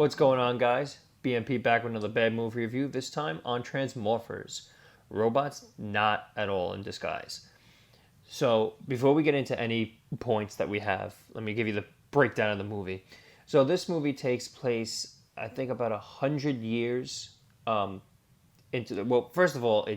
What's going on, guys? BMP back with another bad movie review, this time on Transmorphers. Robots not at all in disguise. So, before we get into any points that we have, let me give you the breakdown of the movie. So, this movie takes place, I think, about 100 years into the... Well, first of all,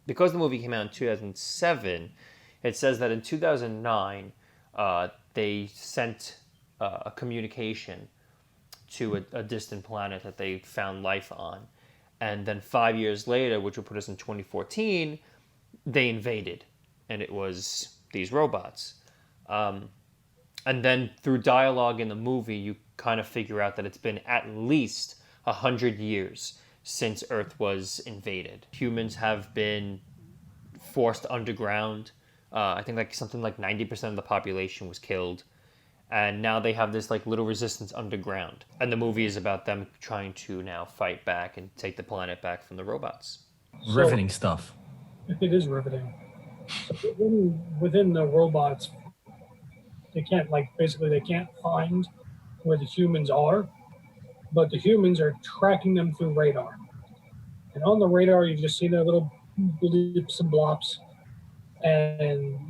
because the movie came out in 2007, it says that in 2009, they sent a communication to a distant planet that they found life on. And then 5 years later, which would put us in 2014, they invaded. And it was these robots. And then through dialogue in the movie, you kind of figure out that it's been at least 100 years since Earth was invaded. Humans have been forced underground. I think something like 90% of the population was killed. And now they have this little resistance underground. And the movie is about them trying to now fight back and take the planet back from the robots. Riveting stuff. It is riveting. So within the robots, they can't they can't find where the humans are, but the humans are tracking them through radar. And on the radar, you just see their little blips and blops. And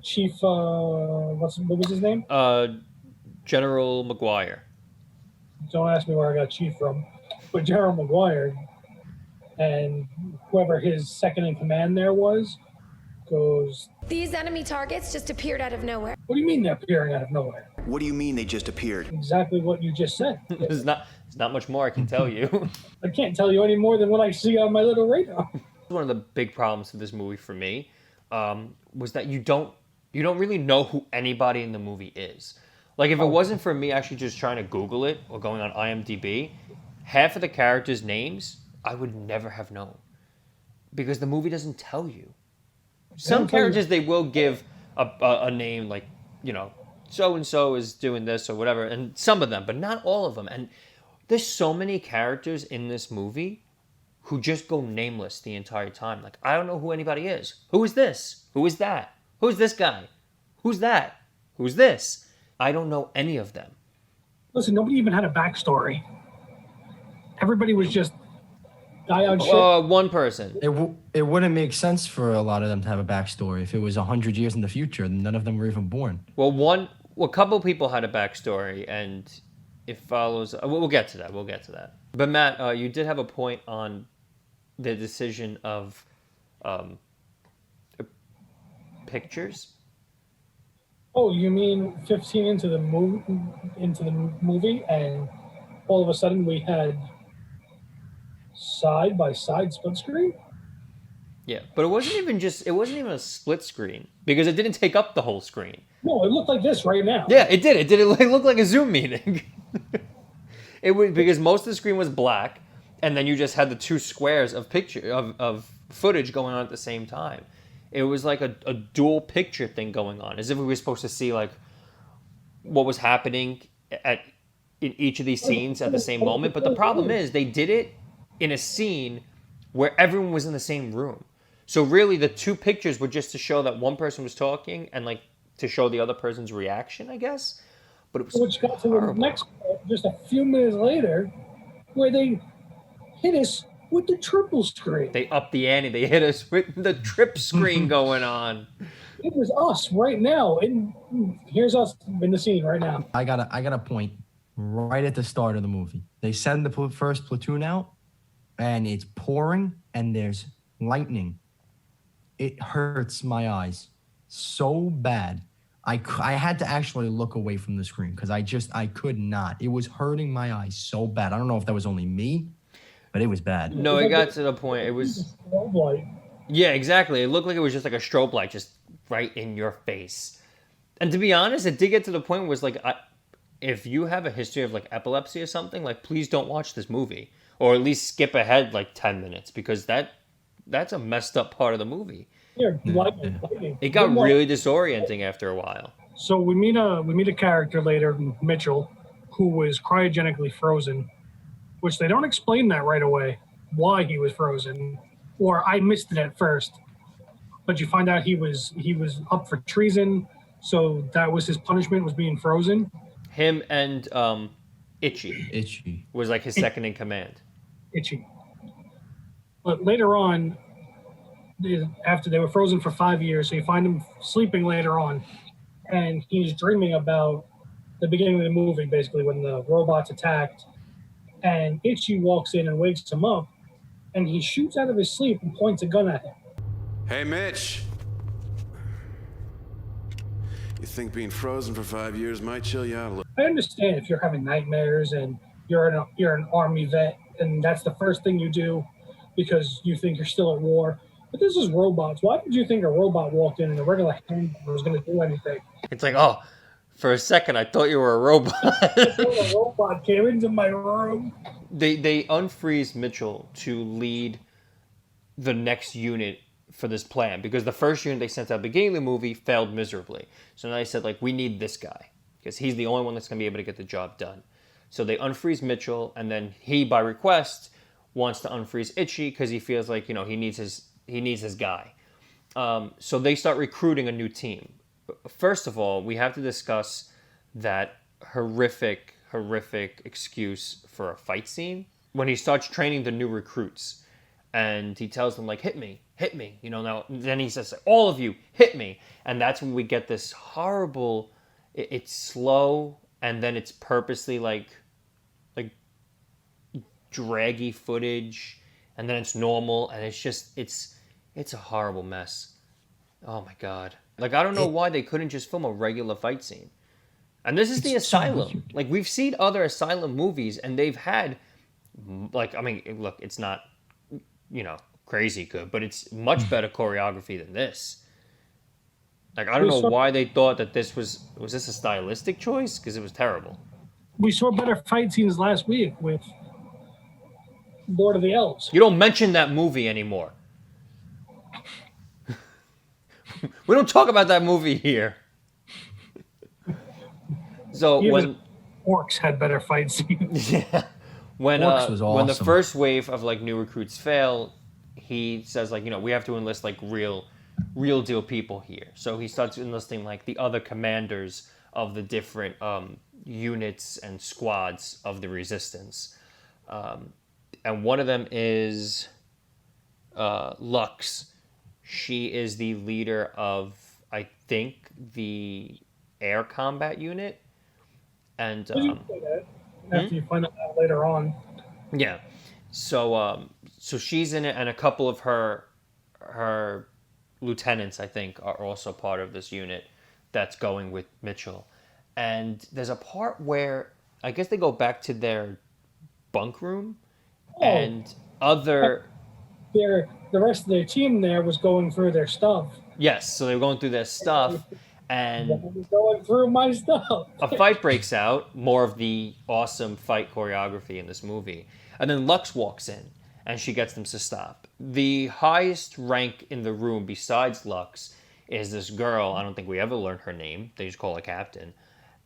Chief, what was his name? General McGuire. Don't ask me where I got Chief from, but General McGuire and whoever his second in command there was goes, "These enemy targets just appeared out of nowhere." "What do you mean they're appearing out of nowhere?" What do you mean they just appeared? Exactly what you just said. There's not much more I can tell you. I can't tell you any more than what I see on my little radar. One of the big problems with this movie for me was that you don't really know who anybody in the movie is. Like, if it wasn't for me actually just trying to Google it or going on IMDb, half of the characters' names I would never have known. Because the movie doesn't tell you. Some characters, they will give a name, like, so-and-so is doing this or whatever, and some of them, but not all of them. And there's so many characters in this movie who just go nameless the entire time. Like, I don't know who anybody is. Who is this? Who is that? Who's this guy? Who's that? Who's this? I don't know any of them. Listen, nobody even had a backstory. Everybody was just die on shit. One person. It wouldn't make sense for a lot of them to have a backstory if it was 100 years in the future and none of them were even born. Well, a couple people had a backstory, and it follows... We'll get to that. But Matt, you did have a point on the decision of pictures. Oh, you mean 15 into the movie, and all of a sudden we had side-by-side split screen? Yeah, but it wasn't even a split screen, because it didn't take up the whole screen. No, it looked like this right now. Yeah, it did. It looked like a Zoom meeting. It was because most of the screen was black, and then you just had the two squares of footage going on at the same time. It was like a dual picture thing going on, as if we were supposed to see what was happening in each of these scenes at the same moment. But the problem is they did it in a scene where everyone was in the same room. So really the two pictures were just to show that one person was talking and to show the other person's reaction, I guess. But it was Which got to horrible. the next part just a few minutes later, where they hit us with the triple screen. They upped the ante. They hit us with the trip screen going on. It was us right now. Here's us in the scene right now. I got a point right at the start of the movie. They send the first platoon out, and it's pouring, and there's lightning. It hurts my eyes so bad. I had to actually look away from the screen because I could not. It was hurting my eyes so bad. I don't know if that was only me, but it was bad. No, it got to the point. It was... Yeah, exactly. It looked like it was just like a strobe light just right in your face. And to be honest, it did get to the point where it's if you have a history of epilepsy or something, please don't watch this movie. Or at least skip ahead 10 minutes, because that's a messed up part of the movie. Yeah, It got really disorienting after a while. So we meet a character later, Mitchell, who was cryogenically frozen, which they don't explain that right away, why he was frozen, or I missed it at first. But you find out he was up for treason, so that was his punishment, was being frozen. Him and Itchy. was like his second in command. Itchy. But later on, after they were frozen for 5 years, so you find him sleeping later on, and he's dreaming about the beginning of the movie, basically, when the robots attacked, and Itchy walks in and wakes him up, and he shoots out of his sleep and points a gun at him. Hey, Mitch. You think being frozen for 5 years might chill you out a little? I understand if you're having nightmares and you're an army vet, and that's the first thing you do because you think you're still at war. But this is robots. Why did you think a robot walked in and a regular hand was going to do anything? It's like, oh, for a second I thought you were a robot. A robot came into my room. They unfreeze Mitchell to lead the next unit for this plan, because the first unit they sent out at the beginning of the movie failed miserably. So now they said, like, we need this guy because he's the only one that's going to be able to get the job done. So they unfreeze Mitchell, and then he, by request, wants to unfreeze Itchy because he feels like, you know, he needs his guy. So they start recruiting a new team. First of all, we have to discuss that horrific excuse for a fight scene when he starts training the new recruits, and he tells them, like, hit me, you know. Now then he says, all of you, hit me, and that's when we get this horrible. It's slow, and then it's purposely like draggy footage, and then it's normal, and it's just it's a horrible mess. Oh my god! Like, I don't know why they couldn't just film a regular fight scene. And this is the Asylum. Like, we've seen other Asylum movies, and they've had, like, I mean, look, it's not, you know, crazy good, but it's much better choreography than this. Like, I don't know why they thought that this was this a stylistic choice? Because it was terrible. We saw better fight scenes last week with Lord of the Elves. You don't mention that movie anymore. We don't talk about that movie here. So even Orcs had better fight scenes. Yeah. When Orcs was awesome. When the first wave of, like, new recruits fail, he says, like, you know, we have to enlist, like, real deal people here. So he starts enlisting, like, the other commanders of the different units and squads of the resistance. And one of them is Lux. She is the leader of, I think, the air combat unit. And after you find out that later on. Yeah. So she's in it, and a couple of her lieutenants, I think, are also part of this unit that's going with Mitchell. And there's a part where I guess they go back to their bunk room, and the rest of their team there was going through their stuff. Yes, so they were going through their stuff, and going through my stuff. A fight breaks out, more of the awesome fight choreography in this movie. And then Lux walks in, and she gets them to stop. The highest rank in the room besides Lux is this girl. I don't think we ever learned her name. They just call her Captain.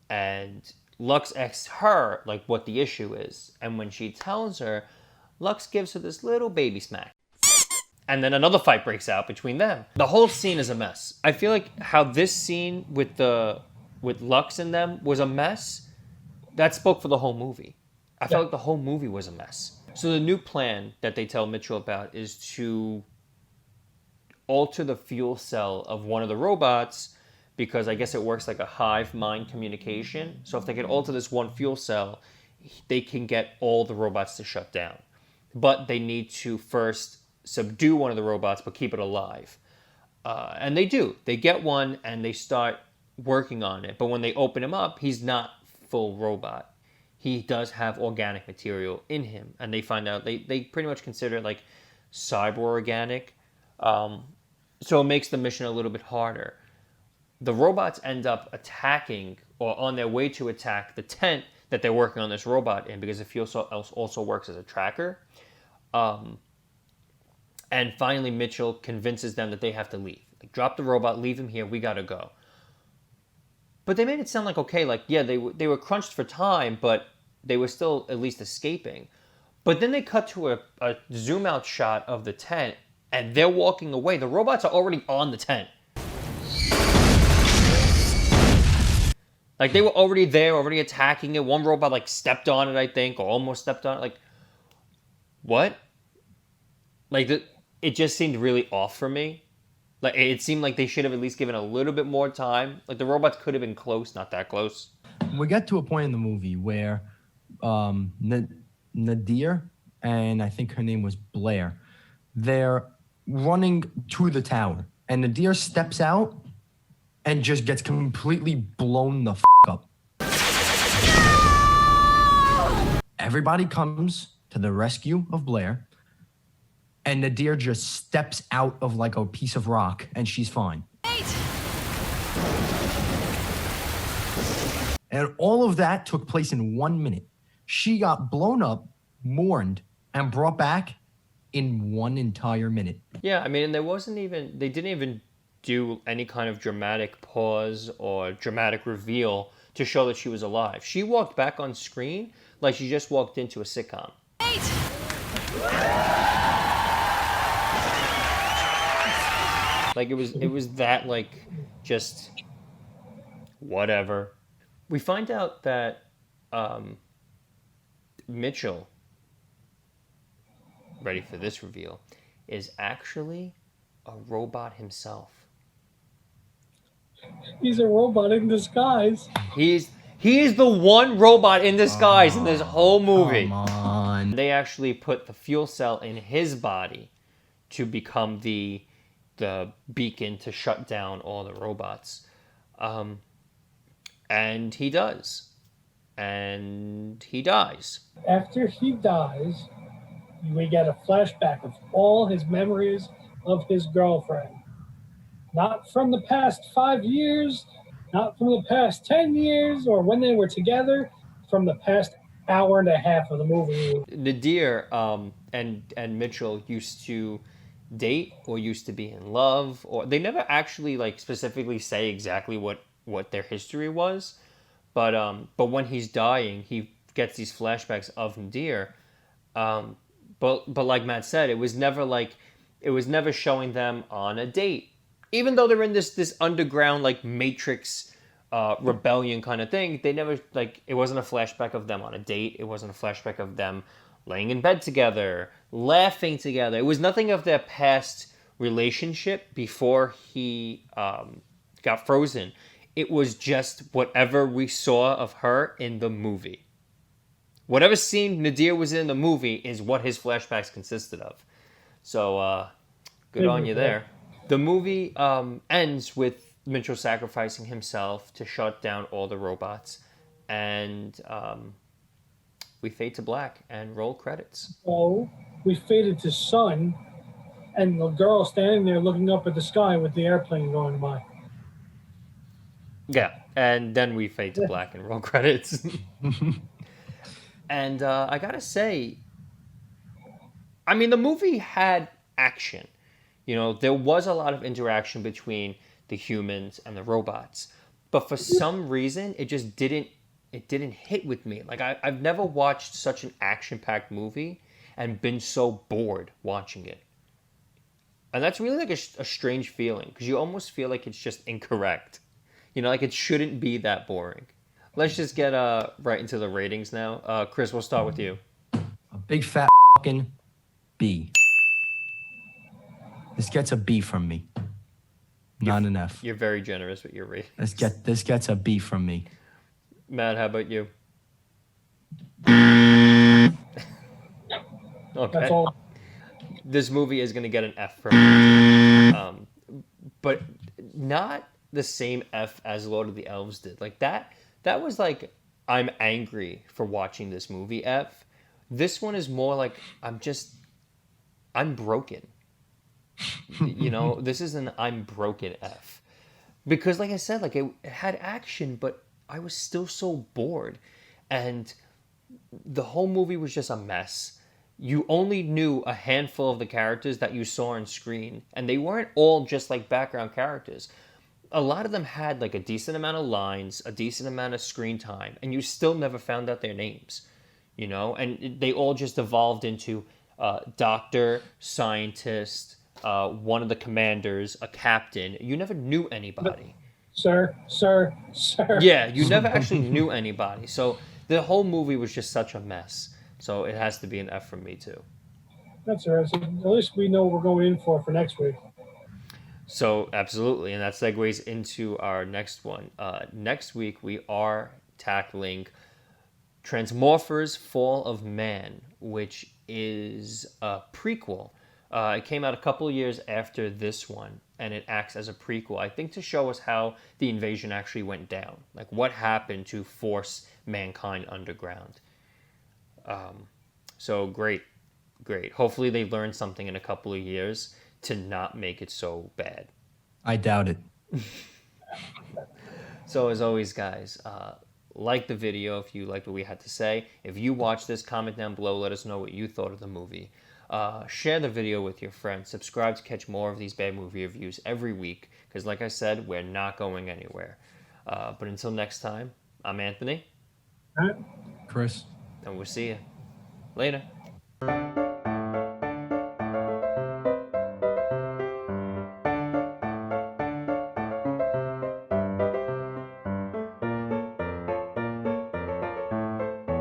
And Lux asks her, like, what the issue is. And when she tells her, Lux gives her this little baby smack. And then another fight breaks out between them. The whole scene is a mess. I feel like how this scene with Lux and them was a mess, that spoke for the whole movie. I felt like the whole movie was a mess. So the new plan that they tell Mitchell about is to alter the fuel cell of one of the robots, because I guess it works like a hive mind communication. So if they can alter this one fuel cell, they can get all the robots to shut down. But they need to first subdue one of the robots, but keep it alive. And they do. They get one, and they start working on it. But when they open him up, he's not full robot. He does have organic material in him. And they find out, they pretty much consider it like cyber-organic. So it makes the mission a little bit harder. The robots end up attacking, or on their way to attack, the tent that they're working on this robot in, because the fuel cell also works as a tracker. And finally, Mitchell convinces them that they have to leave. Like, drop the robot, leave him here, we gotta go. But they made it sound like, okay, like, yeah, they were crunched for time, but they were still at least escaping. But then they cut to a zoom out shot of the tent, and they're walking away. The robots are already on the tent. Like, they were already there, already attacking it. One robot, like, stepped on it, I think, or almost stepped on it. Like, what? Like, it just seemed really off for me. Like, it seemed like they should have at least given a little bit more time. Like, the robots could have been close, not that close. We get to a point in the movie where Nadir, and I think her name was Blair, they're running to the tower. And Nadir steps out and just gets completely blown the up. Everybody comes to the rescue of Blair, and Nadir just steps out of like a piece of rock, and she's fine. And all of that took place in 1 minute. She got blown up, mourned, and brought back in 1 entire minute. Yeah, I mean, and they didn't even do any kind of dramatic pause or dramatic reveal to show that she was alive. She walked back on screen like she just walked into a sitcom. Like, it was that, like, just whatever. We find out that Mitchell, ready for this reveal, is actually a robot himself. He's a robot in disguise. He is the one robot in disguise in this whole movie. Come on. They actually put the fuel cell in his body to become the beacon to shut down all the robots. And he does. And he dies. After he dies, we get a flashback of all his memories of his girlfriend. Not from the past 5 years, not from the past 10 years, or when they were together, from the past hour and a half of the movie. Nadir and Mitchell used to date or used to be in love, or they never actually like specifically say exactly what their history was, but when he's dying, he gets these flashbacks of Nadir, but like Matt said, it was never showing them on a date, even though they're in this underground like Matrix rebellion kind of thing. They never, like, it wasn't a flashback of them on a date. It wasn't a flashback of them laying in bed together, laughing together. It was nothing of their past relationship before he got frozen. It was just whatever we saw of her in the movie. Whatever scene Nadir was in the movie is what his flashbacks consisted of. So, good on you there. The movie ends with Mitchell sacrificing himself to shut down all the robots. And we fade to black and roll credits. So we faded to sun, and the girl standing there looking up at the sky with the airplane going by. Yeah, and then we fade to black and roll credits. And I gotta say, I mean, the movie had action. You know, there was a lot of interaction between the humans and the robots. But for some reason, it just didn't hit with me. Like, I've never watched such an action-packed movie and been so bored watching it. And that's really like a strange feeling, because you almost feel like it's just incorrect. You know, like it shouldn't be that boring. Let's just get right into the ratings now. Chris, we'll start with you. A big fat fucking B. This gets a B from me. Not an F. You're very generous with your rating. This gets a B from me. Matt, how about you? Okay. That's all. This movie is going to get an F from me. But not the same F as Lord of the Elves did. Like, that was like, I'm angry for watching this movie F. This one is more like, I'm broken. You know, this is an I'm broken F. Because like I said, like it had action, but I was still so bored. And the whole movie was just a mess. You only knew a handful of the characters that you saw on screen, and they weren't all just like background characters. A lot of them had like a decent amount of lines, a decent amount of screen time, and you still never found out their names, you know? And they all just evolved into doctor, scientist, one of the commanders, a captain. You never knew anybody. Sir. Yeah, you never actually knew anybody. So the whole movie was just such a mess. So it has to be an F from me too. That's all right. So at least we know what we're going in for next week. So absolutely, and that segues into our next one. Next week we are tackling Transmorphers: Fall of Man, which is a prequel. It came out a couple of years after this one, and it acts as a prequel, I think, to show us how the invasion actually went down, like what happened to force mankind underground. So great. Hopefully they learn something in a couple of years to not make it so bad. I doubt it. So as always, guys, like the video if you liked what we had to say. If you watched this, comment down below. Let us know what you thought of the movie. Share the video with your friends. Subscribe to catch more of these bad movie reviews every week. Because like I said, we're not going anywhere. But until next time, I'm Anthony. All right. Chris. And we'll see you later.